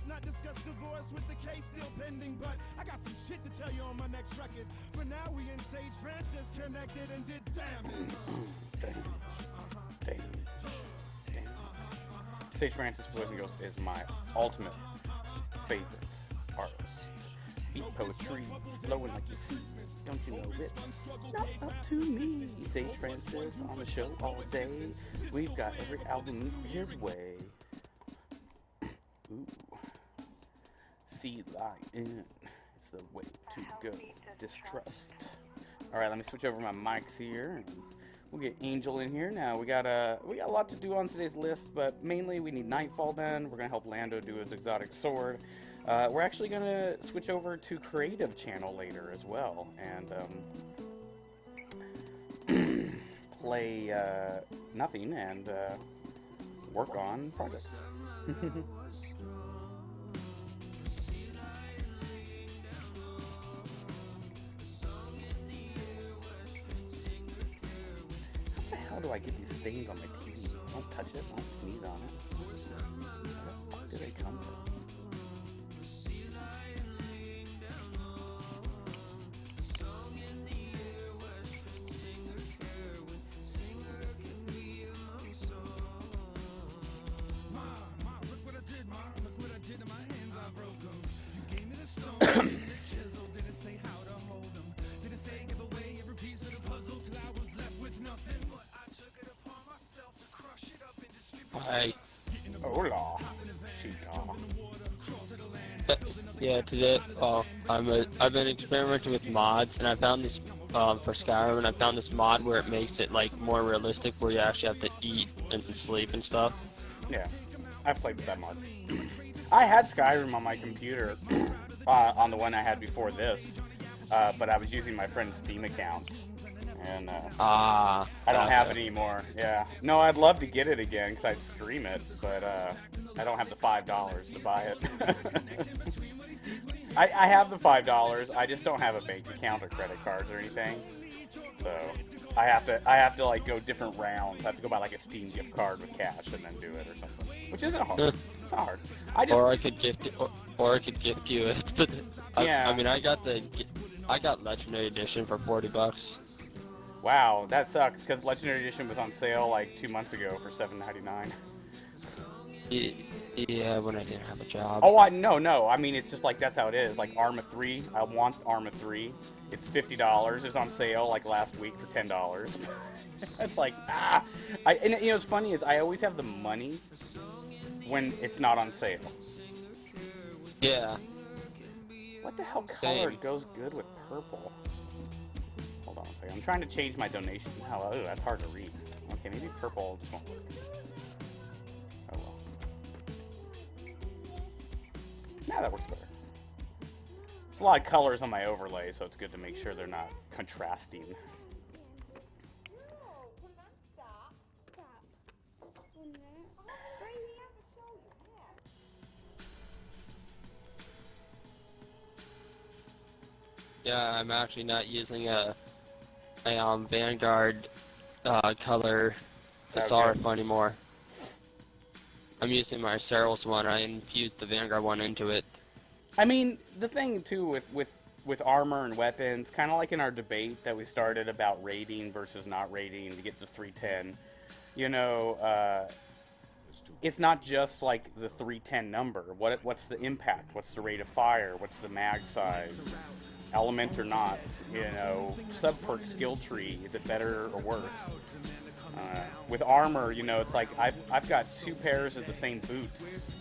Let's not discuss divorce with the case still pending, but I got some shit to tell you on my next record. For now, we and Sage Francis connected and did damage. Sage Francis, Boys and Girls, is my ultimate favorite artist. Beat poetry, flowing like you see. Don't you know it's not up to me? Sage Francis on the show all day. We've got every album his way. Ooh. Sea Lion. It's the way to go. Distrust. Alright, let me switch over my mics here. We'll get Angel in here. Now, we got a lot to do on today's list, but mainly we need Nightfall done. We're going to help Lando do his exotic sword. We're actually going to switch over to Creative Channel later as well, and play nothing and work on projects. How do I get these stains on my TV? Don't touch it, don't sneeze on it. Where the fuck do they come from? Hi. Hola, chica. Yeah, today, I've been experimenting with mods, and I found this, for Skyrim, and I found this mod where it makes it, like, more realistic, where you actually have to eat and sleep and stuff. Yeah, I've played with that mod. I had Skyrim on my computer, on the one I had before this, but I was using my friend's Steam account. And I don't have it anymore. Yeah. No, I'd love to get it again because I'd stream it, but I don't have the $5 to buy it. I have the $5. I just don't have a bank account or credit cards or anything. So I have to like go different rounds. I have to go buy like a Steam gift card with cash and then do it or something. Which isn't hard. It's not hard. Or I could gift you it. Yeah. I mean, I got Legendary Edition for $40. Wow, that sucks, because Legendary Edition was on sale like 2 months ago for $7.99. Yeah, when I didn't have a job. Oh, no. I mean, it's just like, that's how it is. Like, Arma 3, I want Arma 3. It's $50. It's on sale like last week for $10. It's like, and you know, what's funny is I always have the money when it's not on sale. Yeah. What the hell color goes good with purple? Hold on a second. I'm trying to change my donation. Oh, that's hard to read. Okay, maybe purple just won't work. Oh well. Now that works better. There's a lot of colors on my overlay, so it's good to make sure they're not contrasting. Yeah, I'm actually not using a Vanguard color Tharp anymore. I'm using my Cereals one. I infused the Vanguard one into it. I mean, the thing too with armor and weapons, kind of like in our debate that we started about rating versus not rating to get to 310. You know, it's not just like the 310 number. What's the impact? What's the rate of fire? What's the mag size? Element or not, you know, sub-perk skill tree, is it better or worse? With armor, you know, it's like I've got 2 pairs of the same boots,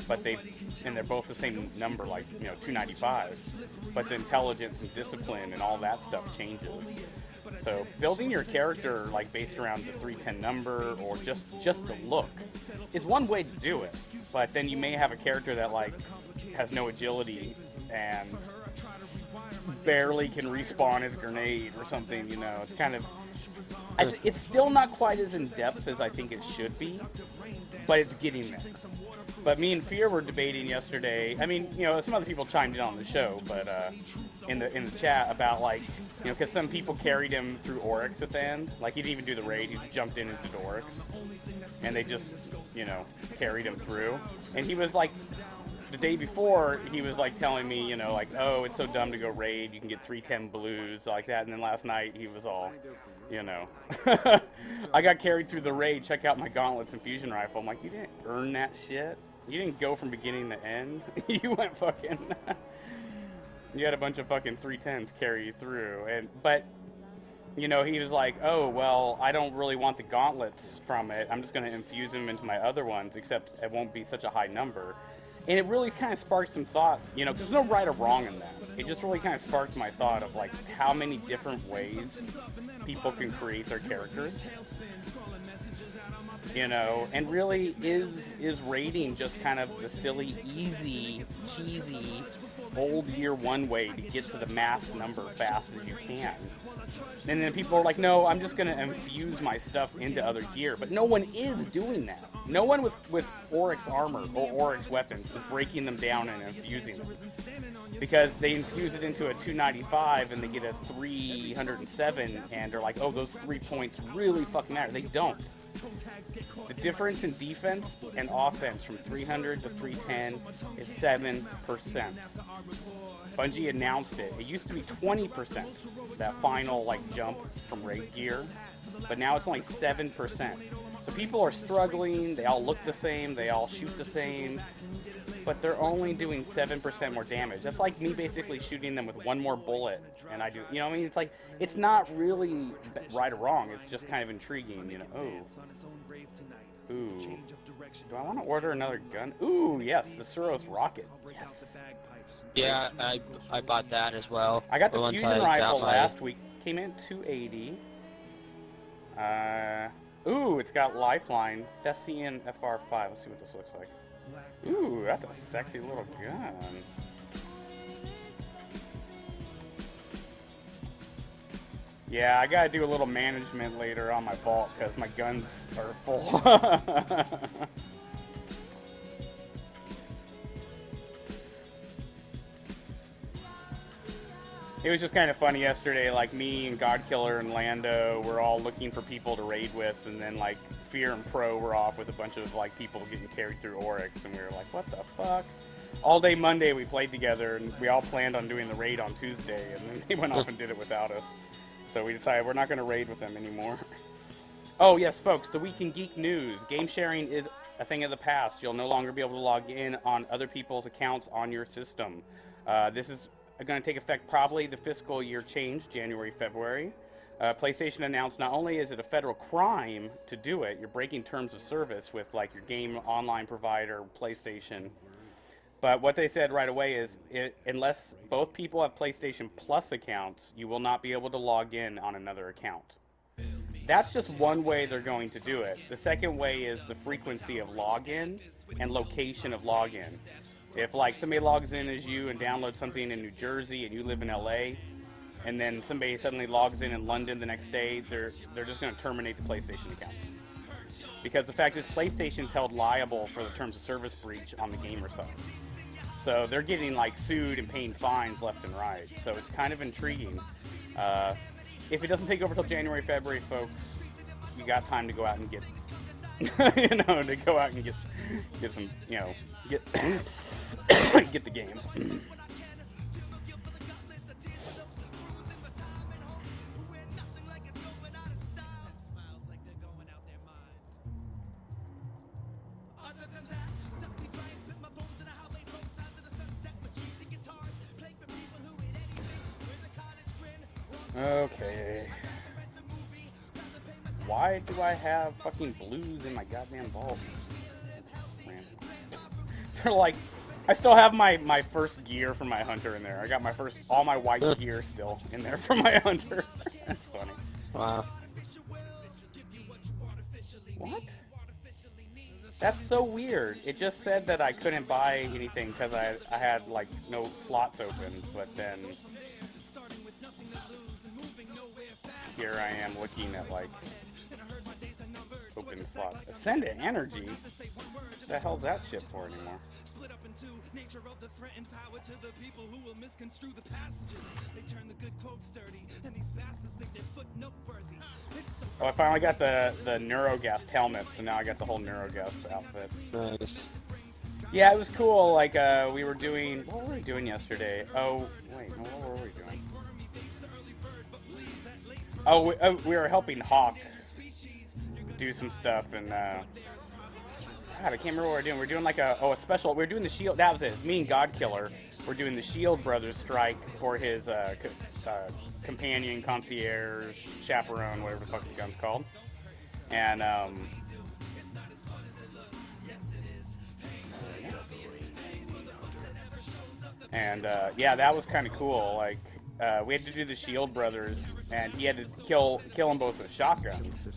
but they're both the same number, like, you know, 295. But the intelligence and discipline and all that stuff changes. So building your character like based around the 310 number or just the look, it's one way to do it. But then you may have a character that like has no agility and barely can respawn his grenade or something, you know. It's kind of, it's still not quite as in depth as I think it should be, but it's getting there. But me and Fear were debating yesterday. I mean, you know, some other people chimed in on the show, but in the chat about like, you know, because some people carried him through Oryx at the end. Like he didn't even do the raid; he just jumped into the Oryx, and they just, you know, carried him through. And he was like, the day before, he was like telling me, you know, like, oh, it's so dumb to go raid. You can get 310 blues like that. And then last night he was all, you know, I got carried through the raid. Check out my gauntlets and fusion rifle. I'm like, you didn't earn that shit. You didn't go from beginning to end. You went fucking. You had a bunch of fucking 310s carry you through, but. You know, he was like, oh, well, I don't really want the gauntlets from it. I'm just going to infuse them into my other ones, except it won't be such a high number. And it really kind of sparked some thought, you know, 'cause there's no right or wrong in that. It just really kind of sparked my thought of, like, how many different ways people can create their characters. You know, and really is raiding just kind of the silly, easy, cheesy, old year one way to get to the mass number fast as you can. And then people are like, no, I'm just going to infuse my stuff into other gear. But no one is doing that. No one with Oryx armor or Oryx weapons is breaking them down and infusing them. Because they infuse it into a 295 and they get a 307 and they're like, oh, those 3 points really fucking matter. They don't. The difference in defense and offense from 300 to 310 is 7%. Bungie announced it. It used to be 20%, that final like jump from raid gear, but now it's only 7%. So people are struggling, they all look the same, they all shoot the same, but they're only doing 7% more damage. That's like me basically shooting them with one more bullet, and I do, you know what I mean? It's like, it's not really right or wrong, it's just kind of intriguing, you know? Oh. Ooh. Do I want to order another gun? Ooh, yes, the Suros rocket. Yes. Yeah, I bought that as well. I got the fusion rifle last week. Came in 280. Ooh, it's got lifeline. Thessian FR5. Let's see what this looks like. Ooh, that's a sexy little gun. Yeah, I gotta do a little management later on my vault because my guns are full. It was just kind of funny yesterday, like me and Godkiller and Lando were all looking for people to raid with, and then like Fear and Pro were off with a bunch of like people getting carried through Oryx, and we were like, what the fuck? All day Monday we played together, and we all planned on doing the raid on Tuesday, and then they went off and did it without us. So we decided we're not going to raid with them anymore. Oh yes, folks, the Week in Geek news. Game sharing is a thing of the past. You'll no longer be able to log in on other people's accounts on your system. This is going to take effect probably the fiscal year change, January, February. PlayStation announced not only is it a federal crime to do it, you're breaking terms of service with like your game online provider, PlayStation. But what they said right away is unless both people have PlayStation Plus accounts, you will not be able to log in on another account. That's just one way they're going to do it. The second way is the frequency of login and location of login. If like somebody logs in as you and downloads something in New Jersey and you live in LA, and then somebody suddenly logs in London the next day, they're just going to terminate the PlayStation accounts. Because the fact is PlayStation's held liable for the terms of service breach on the gamer side. So they're getting like sued and paying fines left and right. So it's kind of intriguing. If it doesn't take over till January, February, folks, you got time to go out and get, you know, to go out and get some, you know, get get the games. Okay. Why do I have fucking blues in my goddamn vault? They're like, I still have my first gear from my hunter in there. I got all my white gear still in there from my hunter. That's funny. Wow. What? That's so weird. It just said that I couldn't buy anything because I had like no slots open, but then here I am looking at like open slots. Ascendant Energy? What the hell's that shit for anymore? Oh, I finally got the Neurogast helmet, so now I got the whole Neurogast outfit. Nice. Yeah, it was cool. Like, we were doing... What were we doing yesterday? Oh, wait. What were we doing? Oh, we were helping Hawk do some stuff, and, God, I can't remember what we're doing. We're doing, like, a special... We're doing the Shield... That was it. It's me and Godkiller. We're doing the Shield Brothers strike for his, companion, concierge, chaperone, whatever the fuck the gun's called. And, yeah, that was kind of cool. Like, we had to do the Shield Brothers, and he had to kill them both with shotguns.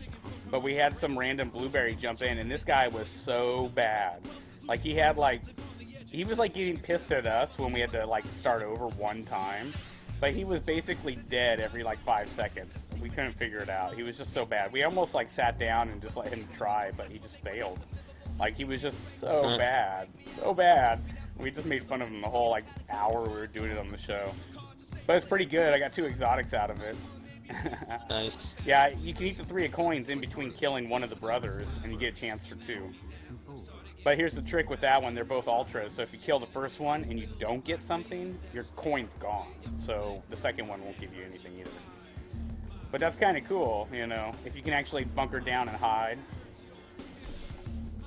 But we had some random blueberry jump in, and this guy was so bad. Like, he was, like, getting pissed at us when we had to, like, start over one time. But he was basically dead every, like, 5 seconds. We couldn't figure it out. He was just so bad. We almost, like, sat down and just let him try, but he just failed. Like, he was just so bad. So bad. We just made fun of him the whole, like, hour we were doing it on the show. But it's pretty good. I got 2 exotics out of it. Nice. Yeah, you can eat the 3 coins in between killing one of the brothers, and you get a chance for 2. But here's the trick with that one. They're both ultras, so if you kill the first one and you don't get something, your coin's gone. So the second one won't give you anything either. But that's kind of cool, you know, if you can actually bunker down and hide.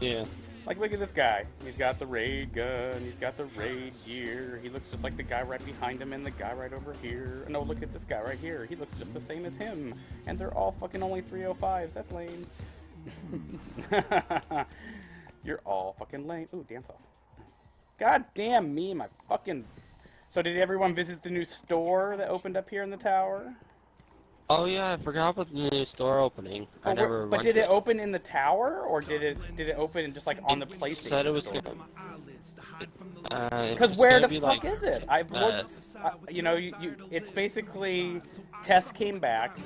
Yeah. Like, look at this guy. He's got the raid gun. He's got the raid gear. He looks just like the guy right behind him and the guy right over here. No, look at this guy right here. He looks just the same as him. And they're all fucking only 305s. That's lame. You're all fucking lame. Ooh, dance off. God damn me, my fucking... So did everyone visit the new store that opened up here in the tower? Oh yeah, I forgot about the new store opening. But did it open in the tower, or did it open just like on the PlayStation said it was store? Because where the fuck is it? I've looked. You know, it's basically tests came back.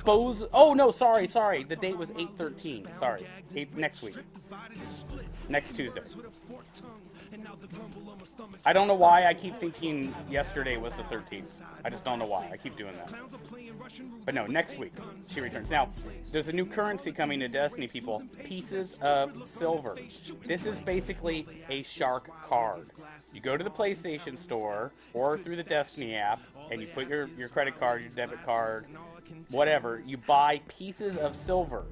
Oh no, sorry. The date was 8/13. Sorry, next week, next Tuesday. I don't know why I keep thinking yesterday was the 13th. I just don't know why. I keep doing that. But no, next week she returns. Now, there's a new currency coming to Destiny, people. Pieces of silver. This is basically a shark card. You go to the PlayStation store or through the Destiny app, and you put your credit card, your debit card, whatever. You buy pieces of silver,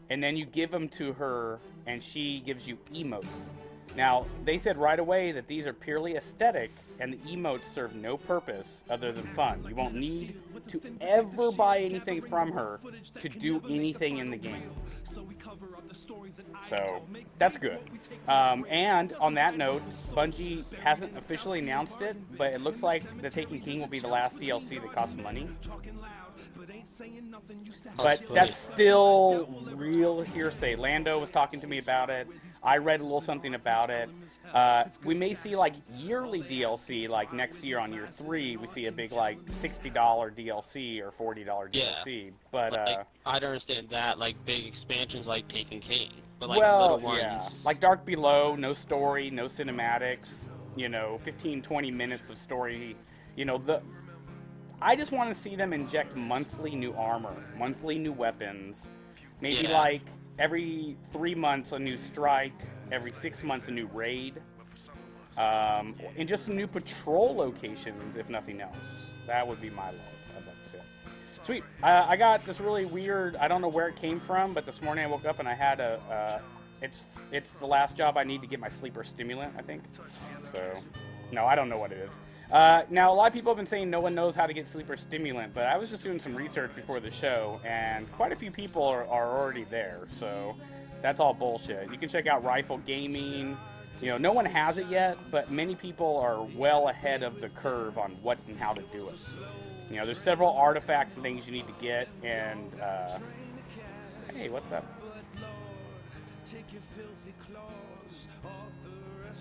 and then you give them to her, and she gives you emotes. Now, they said right away that these are purely aesthetic, and the emotes serve no purpose other than fun. You won't need to ever buy anything from her to do anything in the game. So, that's good. And on that note, Bungie hasn't officially announced it, but it looks like The Taken King will be the last DLC that costs money. But that's still real hearsay. Lando was talking to me about it. I read a little something about it. We may see like yearly DLC, like next year on year 3, we see a big like $60 DLC or $40 DLC. Yeah. But I don't understand that. Like big expansions like Taken King. But like well, little ones. yeah, like Dark Below, no story, no cinematics. You know, 15-20 minutes of story. You know, I just want to see them inject monthly new armor, monthly new weapons, maybe like every 3 months a new strike, every 6 months a new raid, and just some new patrol locations, if nothing else. That would be my love. I'd love to see it. Sweet. I got this really weird, I don't know where it came from, but this morning I woke up and I had it's the last job I need to get my sleeper stimulant, I think. So, no, I don't know what it is. Now, a lot of people have been saying no one knows how to get sleeper stimulant, but I was just doing some research before the show, and quite a few people are already there, so that's all bullshit. You can check out Rifle Gaming. You know, no one has it yet, but many people are well ahead of the curve on what and how to do it. You know, there's several artifacts and things you need to get, and, hey, what's up?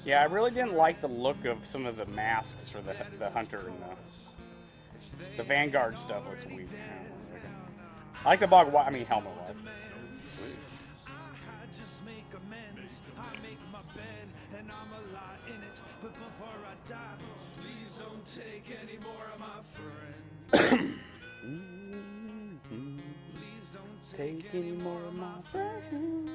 Yeah, I really didn't like the look of some of the masks for the Hunter and the Vanguard stuff looks weak. I like the helmet was. Take any more of my friends.